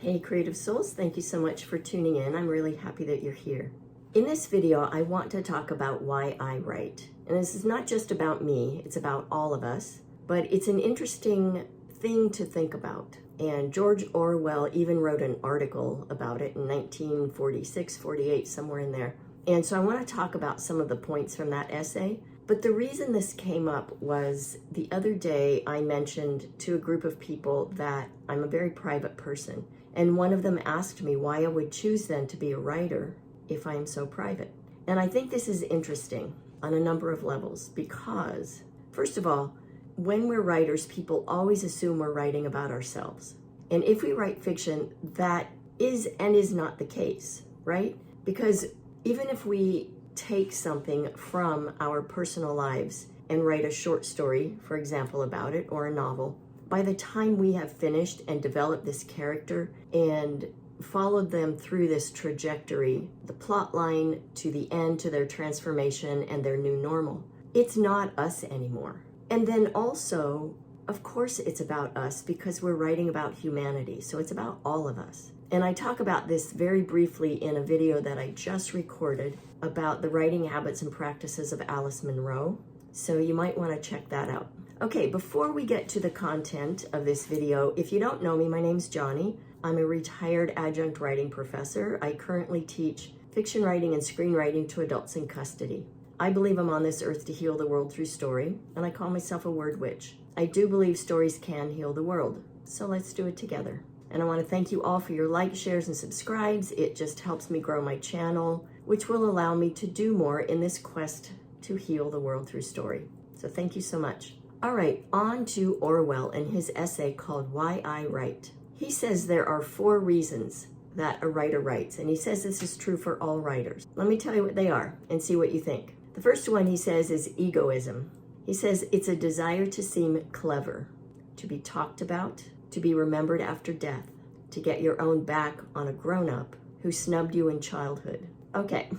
Hey creative souls, thank you so much for tuning in. I'm really happy that you're here. In this video, I want to talk about why I write. And this is not just about me, it's about all of us, but it's an interesting thing to think about. And George Orwell even wrote an article about it in 1946, 48, somewhere in there. And so I want to talk about some of the points from that essay. But the reason this came up was the other day I mentioned to a group of people that I'm a very private person. And one of them asked me why I would choose then to be a writer if I am so private. And I think this is interesting on a number of levels because, first of all, when we're writers, people always assume we're writing about ourselves. And if we write fiction, that is and is not the case, right? Because even if we take something from our personal lives and write a short story, for example, about it, or a novel, by the time we have finished and developed this character and followed them through this trajectory, the plot line to the end, to their transformation and their new normal, it's not us anymore. And then also, of course, it's about us because we're writing about humanity. So it's about all of us. And I talk about this very briefly in a video that I just recorded about the writing habits and practices of Alice Munro. So you might want to check that out. Okay, before we get to the content of this video, if you don't know me, my name's Johnny. I'm a retired adjunct writing professor. I currently teach fiction writing and screenwriting to adults in custody. I believe I'm on this earth to heal the world through story, and I call myself a word witch. I do believe stories can heal the world, so let's do it together. And I want to thank you all for your likes, shares, and subscribes. It just helps me grow my channel, which will allow me to do more in this quest to heal the world through story. So thank you so much. All right, on to Orwell and his essay called Why I Write. He says there are 4 reasons that a writer writes, and he says this is true for all writers. Let me tell you what they are and see what you think. The first one he says is egoism. He says it's a desire to seem clever, to be talked about, to be remembered after death, to get your own back on a grown-up who snubbed you in childhood. Okay,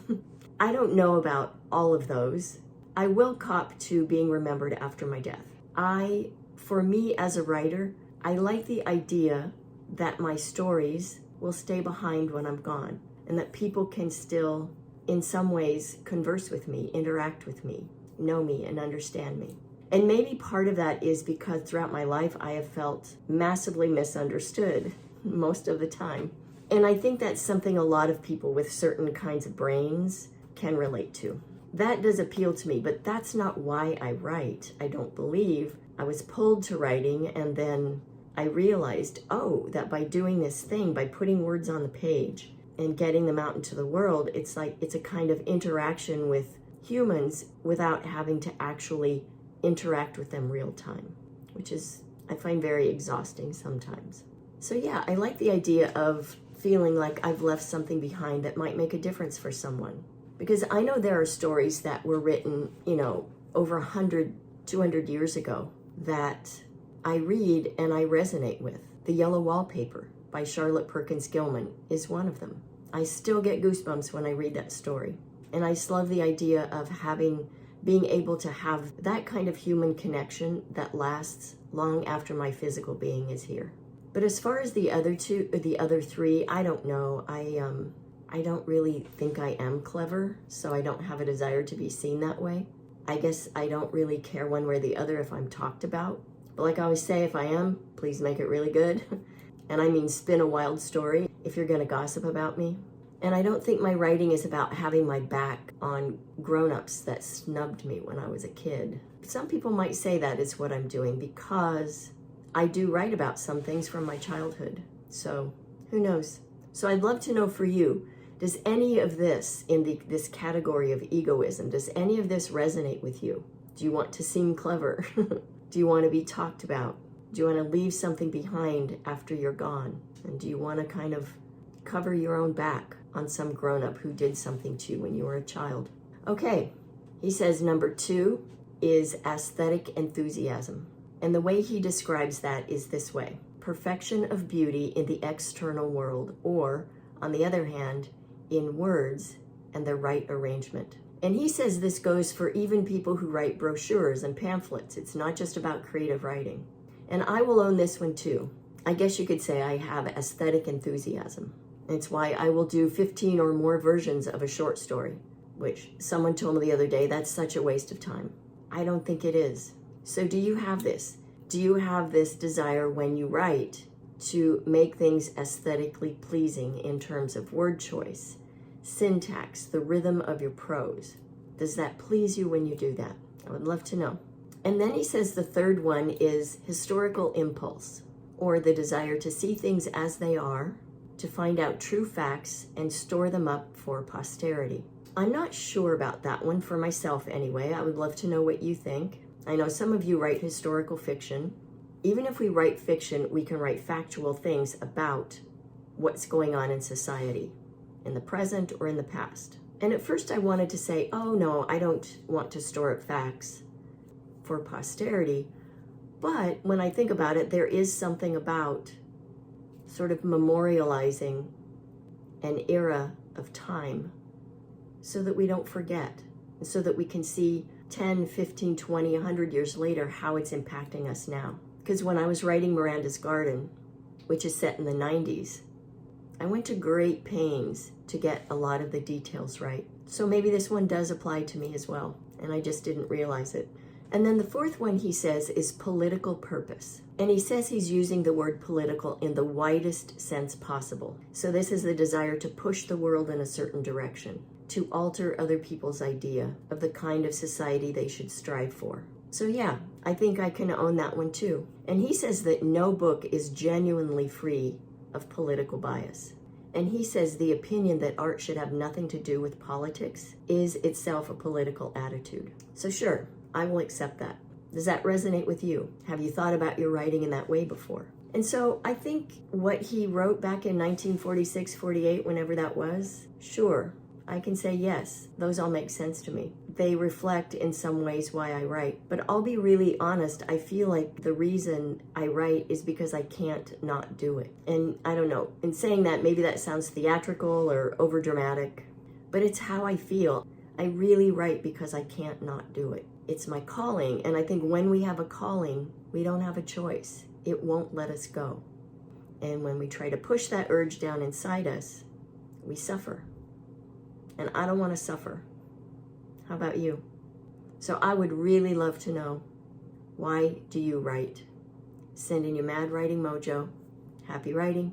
I don't know about all of those. I will cop to being remembered after my death. For me as a writer, I like the idea that my stories will stay behind when I'm gone and that people can still, in some ways, converse with me, interact with me, know me, and understand me. And maybe part of that is because throughout my life, I have felt massively misunderstood most of the time. And I think that's something a lot of people with certain kinds of brains can relate to. That does appeal to me, but that's not why I write. I don't believe. I was pulled to writing, and then I realized, that by doing this thing, by putting words on the page and getting them out into the world, it's a kind of interaction with humans without having to actually interact with them real time, which is, I find, very exhausting sometimes. So yeah, I like the idea of feeling like I've left something behind that might make a difference for someone. Because I know there are stories that were written, over 100, 200 years ago that I read and I resonate with. The Yellow Wallpaper by Charlotte Perkins Gilman is one of them. I still get goosebumps when I read that story. And I just love the idea of being able to have that kind of human connection that lasts long after my physical being is here. But as far as the other 3, I don't know. I don't really think I am clever, so I don't have a desire to be seen that way. I guess I don't really care one way or the other if I'm talked about. But like I always say, if I am, please make it really good. And I mean spin a wild story if you're going to gossip about me. And I don't think my writing is about having my back on grown-ups that snubbed me when I was a kid. Some people might say that is what I'm doing because I do write about some things from my childhood. So who knows? So I'd love to know for you, does any of this in this category of egoism, does any of this resonate with you? Do you want to seem clever? Do you want to be talked about? Do you want to leave something behind after you're gone? And do you want to kind of cover your own back on some grown-up who did something to you when you were a child? Okay, he says number 2 is aesthetic enthusiasm. And the way he describes that is this way: perfection of beauty in the external world, or, on the other hand, in words and the right arrangement. And he says this goes for even people who write brochures and pamphlets. It's not just about creative writing. And I will own this one too. I guess you could say I have aesthetic enthusiasm. It's why I will do 15 or more versions of a short story, which someone told me the other day, that's such a waste of time. I don't think it is. So do you have this? Do you have this desire when you write to make things aesthetically pleasing in terms of word choice, syntax, the rhythm of your prose? Does that please you when you do that? I would love to know. And then he says the third one is historical impulse, or the desire to see things as they are, to find out true facts and store them up for posterity. I'm not sure about that one for myself anyway. I would love to know what you think. I know some of you write historical fiction. Even if we write fiction, we can write factual things about what's going on in society, in the present or in the past. And at first I wanted to say, oh no, I don't want to store up facts for posterity. But when I think about it, there is something about sort of memorializing an era of time so that we don't forget, and so that we can see 10, 15, 20, 100 years later how it's impacting us now. Because when I was writing Miranda's Garden, which is set in the 90s, I went to great pains to get a lot of the details right. So maybe this one does apply to me as well, and I just didn't realize it. And then the fourth one he says is political purpose. And he says he's using the word political in the widest sense possible. So this is the desire to push the world in a certain direction, to alter other people's idea of the kind of society they should strive for. So yeah, I think I can own that one too. And he says that no book is genuinely free of political bias. And he says the opinion that art should have nothing to do with politics is itself a political attitude. So sure, I will accept that. Does that resonate with you? Have you thought about your writing in that way before? And so I think what he wrote back in 1946, 48, whenever that was, sure, I can say yes, those all make sense to me. They reflect in some ways why I write. But I'll be really honest, I feel like the reason I write is because I can't not do it. And I don't know, in saying that, maybe that sounds theatrical or overdramatic, but it's how I feel. I really write because I can't not do it. It's my calling, and I think when we have a calling, we don't have a choice. It won't let us go. And when we try to push that urge down inside us, we suffer. And I don't want to suffer. How about you? So I would really love to know, why do you write? Send in your mad writing mojo. Happy writing.